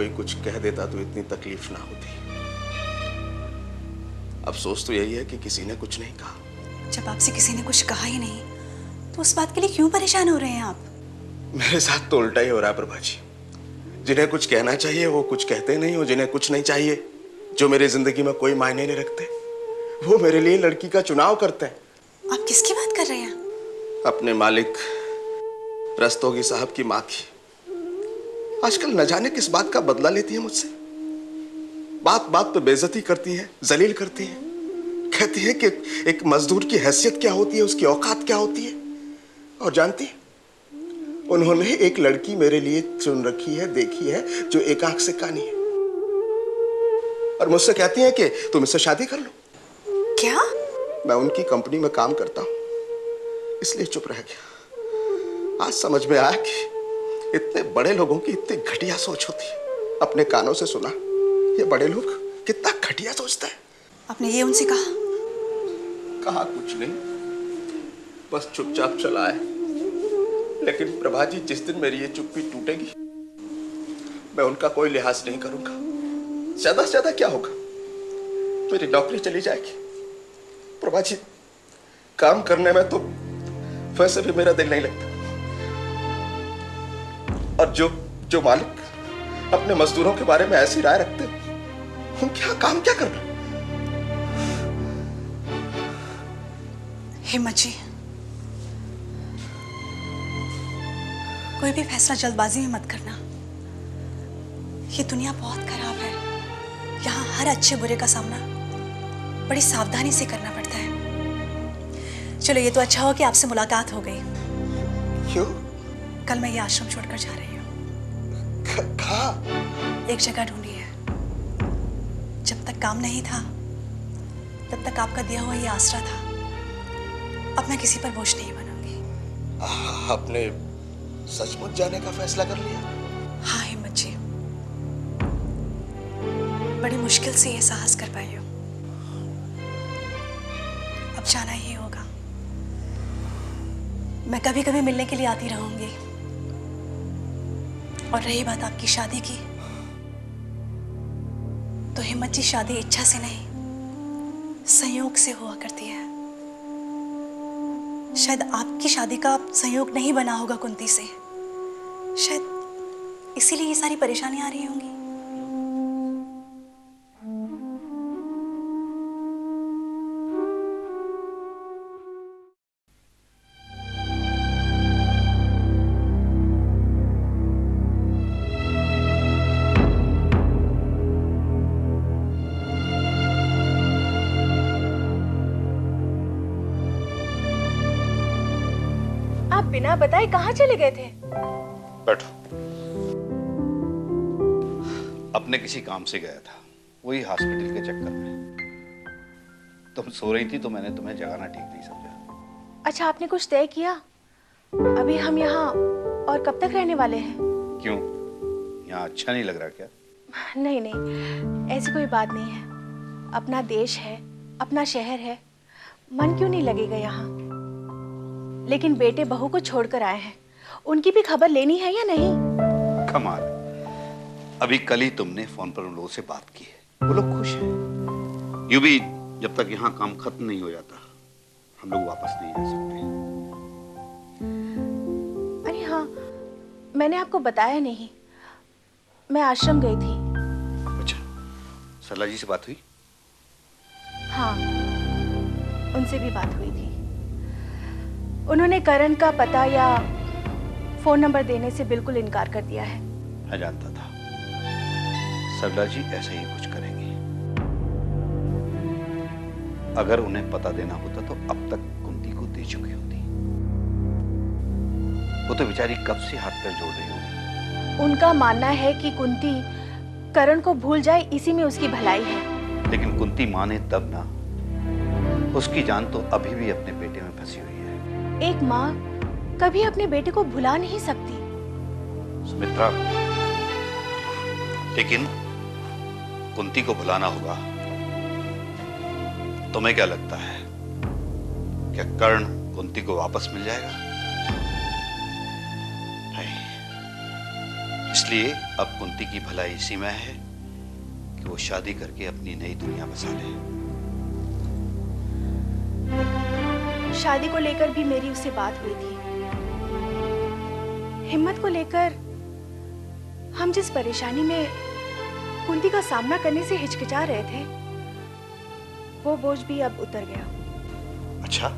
कोई कुछ कह देता तो इतनी तकलीफ ना होती। अफसोस तो यही है कि किसी ने कुछ नहीं कहा। जब आपसे किसी ने कुछ कहा ही नहीं तो उस बात के लिए क्यों परेशान हो रहे हैं आप? मेरे साथ तो उल्टा ही हो रहा है प्रभा जी। जिन्हें कुछ कहना चाहिए वो कुछ कहते नहीं, और जिन्हें कुछ नहीं चाहिए, जो मेरी जिंदगी में कोई मायने नहीं रखते, वो मेरे लिए लड़की का चुनाव करते हैं। आप किसकी बात कर रहे हैं? अपने मालिक रस्तोगी साहब की माँ की। आजकल न जाने किस बात का बदला लेती है मुझसे। बात बात पे बेइज्जती करती है, जलील करती है, कहती है कि एक मजदूर की हैसियत क्या होती है, उसकी औकात क्या होती है। और जानती है, उन्होंने एक लड़की मेरे लिए चुन रखी है, देखी है, जो एक आंख से कानी है, और मुझसे कहती है कि तुम इससे शादी कर लो। क्या? मैं उनकी कंपनी में काम करता हूं, इसलिए चुप रह गया। आज समझ में आया कि इतने बड़े लोगों की इतनी घटिया सोच होती है। अपने कानों से सुना, ये बड़े लोग कितना घटिया सोचते हैं। आपने ये उनसे कहा? कहा कुछ नहीं, बस चुपचाप चला है। लेकिन प्रभा जी, जिस दिन मेरी ये चुप्पी टूटेगी, मैं उनका कोई लिहाज नहीं करूंगा। ज्यादा से ज्यादा क्या होगा, मेरी नौकरी चली जाएगी। प्रभा जी, काम करने में तो वैसे भी मेरा दिल नहीं लगता, और जो मालिक अपने मजदूरों के बारे में ऐसी राय रखते हैं, उनके यहाँ काम क्या करना। हिम्मत जी, कोई भी फैसला जल्दबाजी में मत करना। ये दुनिया बहुत खराब है। यहाँ हर अच्छे बुरे का सामना बड़ी सावधानी से करना पड़ता है। चलो, ये तो अच्छा हो कि आपसे मुलाकात हो गई। क्यों? कल मैं ये आश्रम छोड़कर जा रही हूँ। कहाँ? एक जगह ढूंढी है। जब तक काम नहीं था तब तक आपका दिया हुआ ये आसरा था। अब मैं किसी पर बोझ नहीं बनूंगी। आपने सचमुच जाने का फैसला कर लिया? हाँ हिम्मत जी, बड़ी मुश्किल से ये साहस कर पाई हूँ। अब जाना ही होगा। मैं कभी कभी मिलने के लिए आती रहूंगी। और रही बात आपकी शादी की, तो हिम्मत जी, शादी इच्छा से नहीं, संयोग से हुआ करती है। शायद आपकी शादी का संयोग नहीं बना होगा कुंती से, शायद इसीलिए ये सारी परेशानियां आ रही होंगी। आप बिना बताए कहाँ चले गए थे? बैठो। अपने किसी काम से गया था, वही हॉस्पिटल के चक्कर में। तुम सो रही थी तो मैंने तुम्हें जगाना ठीक नहीं समझा। अच्छा, आपने कुछ तय किया? अभी हम यहाँ और कब तक रहने वाले हैं? क्यों, यहाँ अच्छा नहीं लग रहा क्या? नहीं नहीं, ऐसी कोई बात नहीं है। अपना देश है, अपना शहर है, मन क्यों नहीं लगेगा यहाँ? लेकिन बेटे बहू को छोड़कर आए हैं, उनकी भी खबर लेनी है या नहीं? कमाल, अभी कल ही तुमने फोन पर उन लोगों से बात की है, वो लोग खुश हैं। यूं भी जब तक यहाँ काम खत्म नहीं हो जाता, हम लोग वापस नहीं आ सकते। अरे हाँ, मैंने आपको बताया नहीं, मैं आश्रम गई थी। अच्छा, सरला जी से बात हुई? हाँ, उनसे भी बात हुई थी। उन्होंने करण का पता या फोन नंबर देने से बिल्कुल इनकार कर दिया है। मैं जानता था सरला जी ऐसे ही कुछ करेंगी। अगर उन्हें पता देना होता तो अब तक कुंती को दे चुकी होती। वो तो बेचारी कब से हाथ पैर जोड़ रही होगी। उनका मानना है कि कुंती करण को भूल जाए, इसी में उसकी भलाई है। लेकिन कुंती माने तब ना, उसकी जान तो अभी भी अपने बेटे में फंसी हुई है। एक माँ कभी अपने बेटे को भुला नहीं सकती। सुमित्रा, लेकिन कुंती को भुलाना होगा। तुम्हें क्या लगता है, क्या कर्ण कुंती को वापस मिल जाएगा? नहीं, इसलिए अब कुंती की भलाई इसी में है कि वो शादी करके अपनी नई दुनिया बसा ले। शादी को लेकर भी मेरी उससे बात हुई थी। हिम्मत को लेकर हम जिस परेशानी में कुंती का सामना करने से हिचकिचा रहे थे, वो बोझ भी अब उतर गया। अच्छा,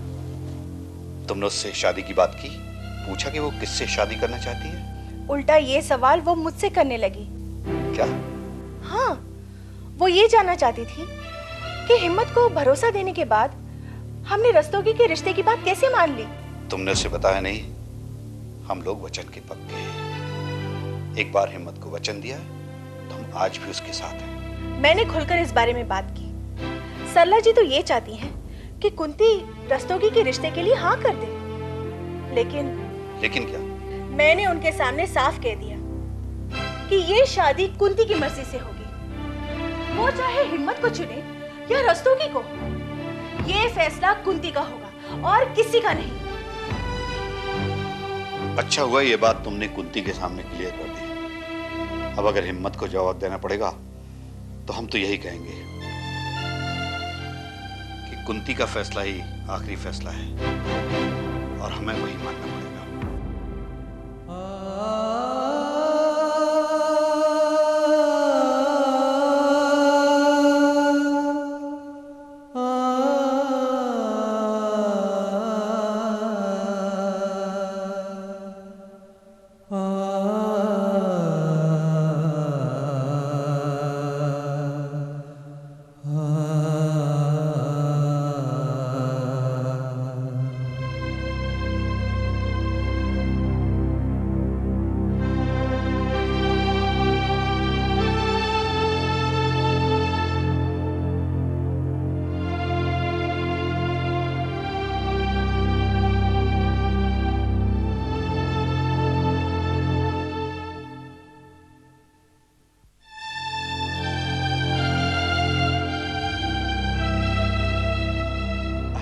तुमने उससे शादी की बात की? पूछा कि वो किससे शादी करना चाहती है? उल्टा ये सवाल वो मुझसे करने लगी। क्या? हाँ, वो ये जानना चाहती थी कि हिम्मत को भरोसा देने के बाद हमने रस्तोगी के रिश्ते की बात कैसे मान ली। तुमने उसे बताया नहीं? हम लोग वचन के पक्के हैं। एक बार हिम्मत को वचन दिया तो हम आज भी उसके साथ हैं। मैंने खुलकर इस बारे में बात की। सरला जी तो ये चाहती हैं कि कुंती रस्तोगी के रिश्ते के लिए हाँ कर दे, लेकिन क्या? मैंने उनके सामने साफ कह दिया कि ये शादी कुंती की मर्जी से होगी। वो चाहे हिम्मत को चुने या रस्तोगी को, ये फैसला कुंती का होगा और किसी का नहीं। अच्छा हुआ ये बात तुमने कुंती के सामने क्लियर कर दी। अब अगर हिम्मत को जवाब देना पड़ेगा तो हम तो यही कहेंगे कि कुंती का फैसला ही आखिरी फैसला है और हमें वही मानना पड़ेगा।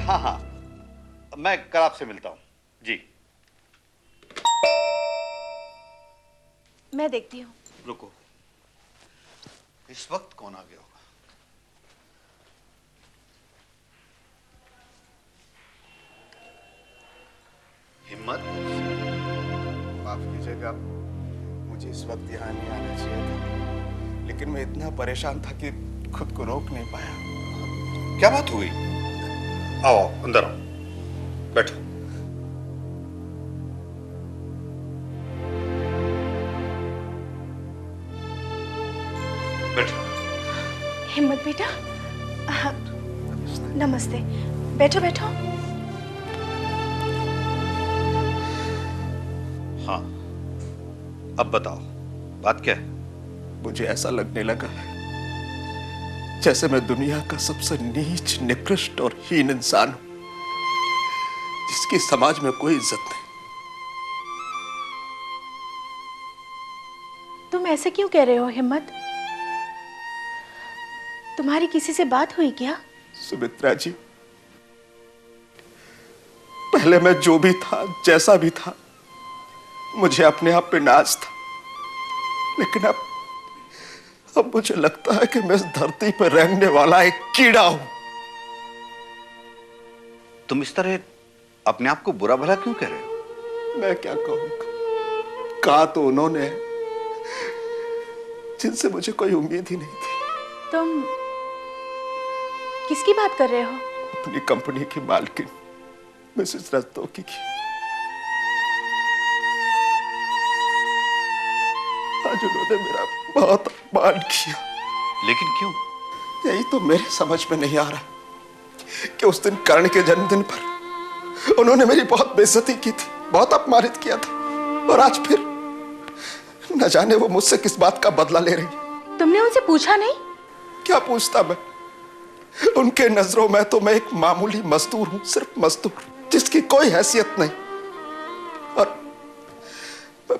हाँ हाँ, मैं कल आपसे मिलता हूं जी। मैं देखती हूँ। रुको, इस वक्त कौन आ गया होगा? हिम्मत? माफ कीजिएगा, मुझे इस वक्त यहाँ नहीं आना चाहिए था, लेकिन मैं इतना परेशान था कि खुद को रोक नहीं पाया। क्या बात हुई? आओ आओ, अंदर आओ, बैठो। बैठो। हिम्मत बेटा, नमस्ते। बैठो बैठो। हाँ, अब बताओ, बात क्या है? मुझे ऐसा लगने लगा है जैसे मैं दुनिया का सबसे नीच, निकृष्ट और हीन इंसान हूं, जिसकी समाज में कोई इज्जत नहीं। तुम ऐसे क्यों कह रहे हो हिम्मत? तुम्हारी किसी से बात हुई क्या? सुमित्रा जी, पहले मैं जो भी था, जैसा भी था, मुझे अपने आप पे नाज था, लेकिन अब मुझे लगता है कि मैं इस धरती पर रहने वाला एक कीड़ा हूं। तुम इस तरह अपने आप को बुरा भला क्यों कह रहे हो? मैं क्या कहूंगा, कहा तो उन्होंने जिनसे मुझे कोई उम्मीद ही नहीं थी। तुम किसकी बात कर रहे हो? अपनी कंपनी की मालकिन मिसेस रस्तोगी की। आज उन्होंने मेरा बहुत अपमान किया। लेकिन क्यों? यही तो मेरे समझ में नहीं आ रहा कि उस दिन कर्ण के जन्मदिन पर उन्होंने मेरी बहुत बेइज्जती की थी, बहुत अपमानित किया था, और आज फिर न जाने वो मुझसे किस बात का बदला ले रही है। तुमने उनसे पूछा नहीं? क्या पूछता मैं? उनके नजरों में तो मैं एक मामूली मजदूर हूं, सिर्फ मजदूर, जिसकी कोई हैसियत नहीं। और मैं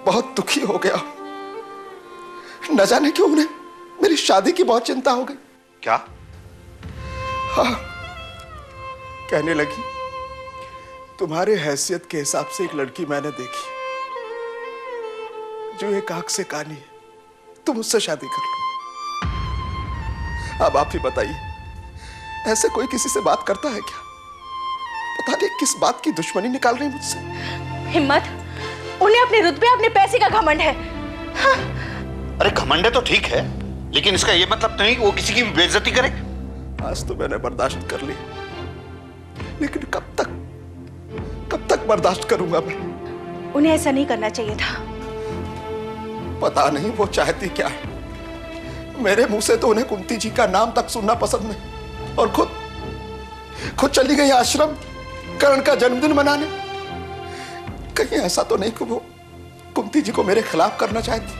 बहुत दुखी हो गया। न जाने क्यों उन्हें मेरी शादी की बहुत चिंता हो गई। क्या? हाँ, कहने लगी, तुम्हारे हैसियत के हिसाब से एक लड़की मैंने देखी, जो एक आंख से कानी है, तुम उससे शादी कर लो। अब आप ही बताइए, ऐसे कोई किसी से बात करता है क्या? पता नहीं किस बात की दुश्मनी निकाल रही मुझसे। हिम्मत, उन्हें अपने रुतबे, अपने पैसे का घमंड है। हाँ। अरे घमंड है तो ठीक है, लेकिन इसका ये मतलब नहीं कि वो किसी की बेइज्जती करे। आज तो मैंने बर्दाश्त कर ली, लेकिन कब तक बर्दाश्त करूंगा मैं? उन्हें ऐसा नहीं करना चाहिए था। पता नहीं वो चाहती क्या है। मेरे मुंह से तो उन्हें कुंती जी का नाम तक सुनना पसंद नहीं, और खुद चली गई आश्रम कर्ण का जन्मदिन मनाने। कहीं ऐसा तो नहीं कि वो कुंती जी को मेरे खिलाफ करना चाहती?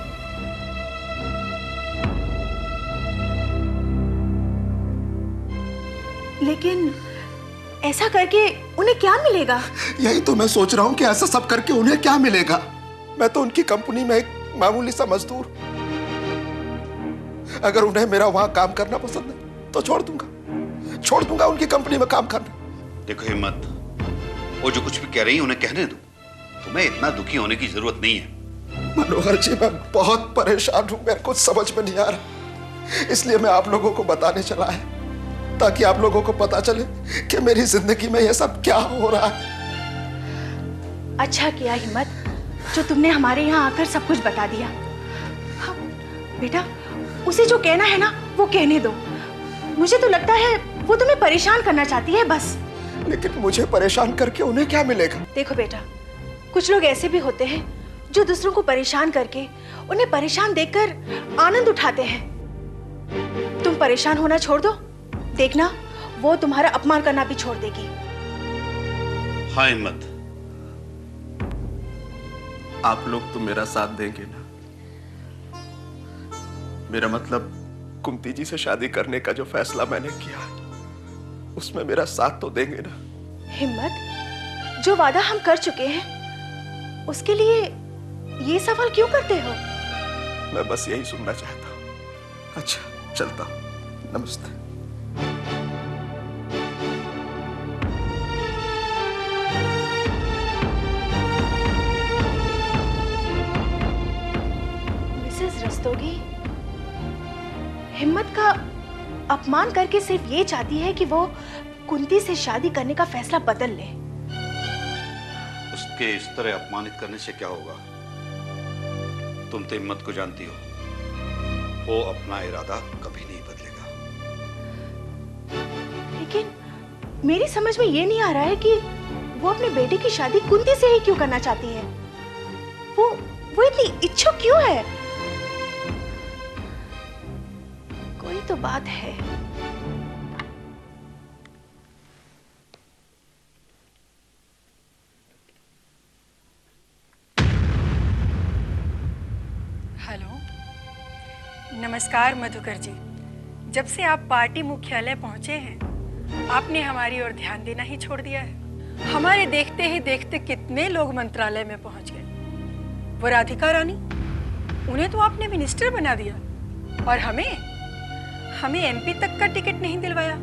लेकिन ऐसा करके उन्हें क्या मिलेगा? यही तो मैं सोच रहा हूं कि ऐसा सब करके उन्हें क्या मिलेगा। मैं तो उनकी कंपनी में एक मामूली सा मजदूर। अगर उन्हें मेरा वहां काम करना पसंद है तो छोड़ दूंगा उनकी कंपनी में काम करना। देखो हिम्मत, वो जो कुछ भी कह रही है उन्हें कहने दो। तुम्हें इतना दुखी होने की जरूरत नहीं है। मनोहर जी, मैं बहुत परेशान हूं, मेरे कुछ समझ में नहीं आ रहा, इसलिए मैं आप लोगों को बताने चला है, ताकि आप लोगों को पता चले कि मेरी जिंदगी में यह सब क्या हो रहा है। अच्छा किया हिम्मत, जो तुमने हमारे यहाँ आकर सब कुछ बता दिया। हाँ, बेटा, उसे जो कहना है ना वो कहने दो। मुझे तो लगता है वो तुम्हें परेशान करना चाहती है बस। लेकिन मुझे परेशान करके उन्हें क्या मिलेगा? देखो बेटा, कुछ लोग ऐसे भी होते हैं जो दूसरों को परेशान करके उन्हें परेशान देखकर आनंद उठाते हैं। तुम परेशान होना छोड़ दो, देखना वो तुम्हारा अपमान करना भी छोड़ देगी। हाँ हिम्मत, आप लोग तो मेरा साथ देंगे ना? मेरा मतलब कुंती जी से शादी करने का जो फैसला मैंने किया है, उसमें मेरा साथ तो देंगे ना? हिम्मत, जो वादा हम कर चुके हैं उसके लिए ये सवाल क्यों करते हो? मैं बस यही सुनना चाहता हूँ। अच्छा, चलता हूँ, नमस्ते। मिसेस रस्तोगी हिम्मत का अपमान करके सिर्फ ये चाहती है कि वो कुंती से शादी करने का फैसला बदल ले। उसके इस तरह अपमानित करने से क्या होगा? तुम तो हिम्मत को जानती हो, वो अपना इरादा कभी नहीं बदलेगा। लेकिन मेरी समझ में ये नहीं आ रहा है कि वो अपने बेटे की शादी कुंती से ही क्यों करना चाहती है। वो इतनी इच्छुक क्यों है? कोई तो बात है। हेलो, नमस्कार मधुकर जी। जब से आप पार्टी मुख्यालय पहुंचे हैं, आपने हमारी ओर ध्यान देना ही छोड़ दिया है। हमारे देखते ही देखते कितने लोग मंत्रालय में पहुंच गए। वो राधिका रानी, उन्हें तो आपने मिनिस्टर बना दिया, और हमें एमपी तक का टिकट नहीं दिलवाया।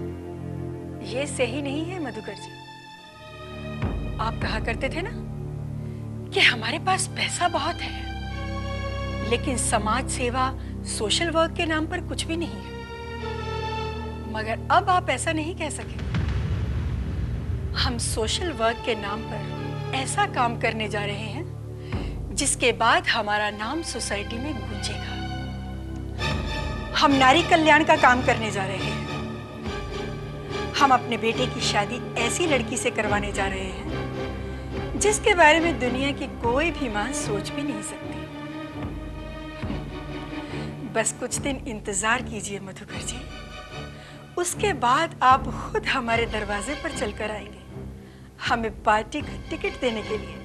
ये सही नहीं है मधुकर जी। आप कहा करते थे ना कि हमारे पास पैसा बहुत है, लेकिन समाज सेवा, सोशल वर्क के नाम पर कुछ भी नहीं है। मगर अब आप ऐसा नहीं कह सके। हम सोशल वर्क के नाम पर ऐसा काम करने जा रहे हैं जिसके बाद हमारा नाम सोसाइटी में गूंजेगा। हम नारी कल्याण का काम करने जा रहे हैं। हम अपने बेटे की शादी ऐसी लड़की से करवाने जा रहे हैं जिसके बारे में दुनिया की कोई भी मां सोच भी नहीं सकती। बस कुछ दिन इंतजार कीजिए मधुकर जी, उसके बाद आप खुद हमारे दरवाजे पर चलकर आएंगे हमें पार्टी का टिकट देने के लिए।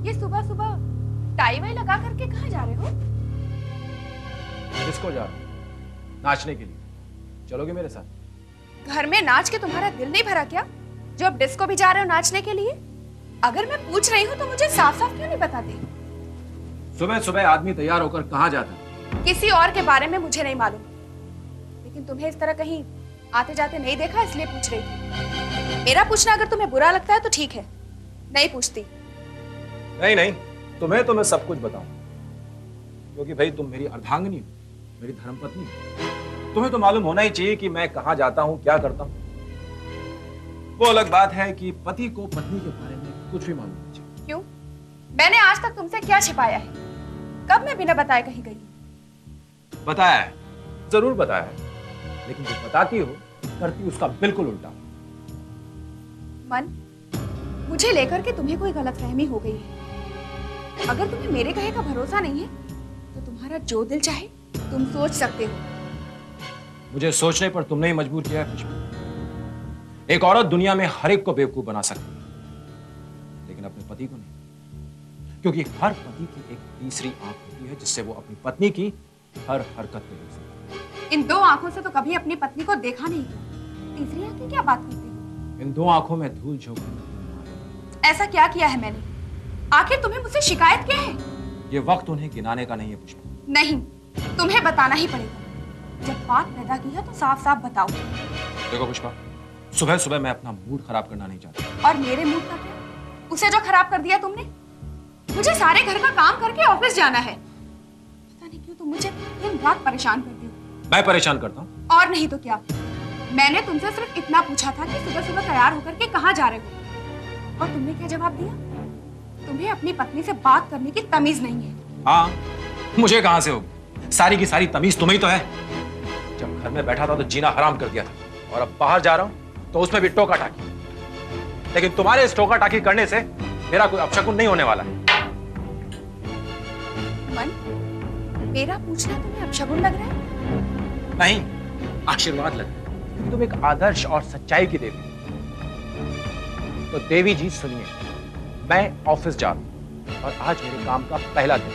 ये सुबह सुबह टाई वाई लगा करके कहाँ जा रहे हो? किसको जा रहा हूं? नाचने के लिए। चलोगे मेरे साथ? घर में नाच के तुम्हारा दिल नहीं भरा क्या, जो अब डिस्को भी जा रहे हो नाचने के लिए? अगर मैं पूछ रही हूँ तो मुझे साफ साफ क्यों नहीं बताते? सुबह सुबह आदमी तैयार होकर कहाँ जाता है? किसी और के बारे में मुझे नहीं मालूम, लेकिन तुम्हें इस तरह कहीं आते जाते नहीं देखा, इसलिए पूछ रही थी। मेरा पूछना अगर तुम्हें बुरा लगता है तो ठीक है, नहीं पूछती। नहीं नहीं, तुम्हें तो मैं सब कुछ बताऊं, क्योंकि भाई तुम मेरी अर्धांगिनी हो, मेरी धर्मपत्नी हो। तुम्हें तो मालूम होना ही चाहिए कि मैं कहाँ जाता हूँ, क्या करता हूँ। वो अलग बात है कि पति को पत्नी के बारे में कुछ भी मालूम नहीं चाहिए। क्यों? मैंने आज तक तुमसे क्या छिपाया है? कब मैं बिना बताए कहीं गई? बताया है, जरूर बताया है, लेकिन जो बताती हो करती उसका बिल्कुल उल्टा। मन, मुझे लेकर के तुम्हें कोई गलतफहमी हो गई है। अगर तुम्हें मेरे कहे का भरोसा नहीं है तो तुम्हारा जो दिल चाहे तुम सोच सकते हो। मुझे सोचने पर तुमने ही मजबूर किया है पुष्पा। एक औरत दुनिया में हर एक को बेवकूफ बना सकती है, लेकिन अपने पति को नहीं, क्योंकि हर पति की एक तीसरी आंख होती है जिससे वो अपनी पत्नी की हर हरकत को देख सकता है। इन दो आंखों से तो कभी अपनी पत्नी को देखा नहीं किया, तीसरी आंख की क्या बात करते हो? इन दो आंखों में धूल झोंक। ऐसा क्या किया है मैंने? आखिर तुम्हें मुझसे शिकायत क्या है? ये वक्त उन्हें गिनाने का नहीं है पुष्पा। नहीं, तुम्हें बताना ही पड़ेगा। जब बात पैदा की है तो साफ साफ बताओ। देखो पुष्पा, सुबह सुबह मैं अपना मूड खराब करना नहीं चाहता। और मेरे मूड का क्या? उसे जो खराब कर दिया तुमने। मुझे सारे घर का काम करके ऑफिस जाना है। पता नहीं क्यों तुम मुझे दिन रात परेशान करती हो। मैं परेशान करता हूँ? और नहीं तो क्या। मैंने तुमसे सिर्फ इतना पूछा था कि सुबह सुबह तैयार होकर के कहाँ जा रहे हो, और तुमने क्या जवाब दिया? तुम्हें अपनी पत्नी से बात करने की तमीज नहीं है। हाँ, मुझे कहां से होगी? सारी की सारी तमीज तुम्हें ही तो है। जब घर में बैठा था तो जीना हराम कर दिया था, और अब बाहर जा रहा हूं तो उसमें भी टोका टाकी। लेकिन तुम्हारे इस टोका टाकी करने से मेरा कोई अपशकुन नहीं होने वाला है। मन, मेरा पूछना तुम्हें अपशगुन लग रहा है? नहीं, आशीर्वाद लग रहा है, क्योंकि तुम एक आदर्श और सच्चाई की देवी हो। तो देवी जी सुनिए, मैं ऑफिस जा रहा हूं और आज मेरे काम का पहला दिन।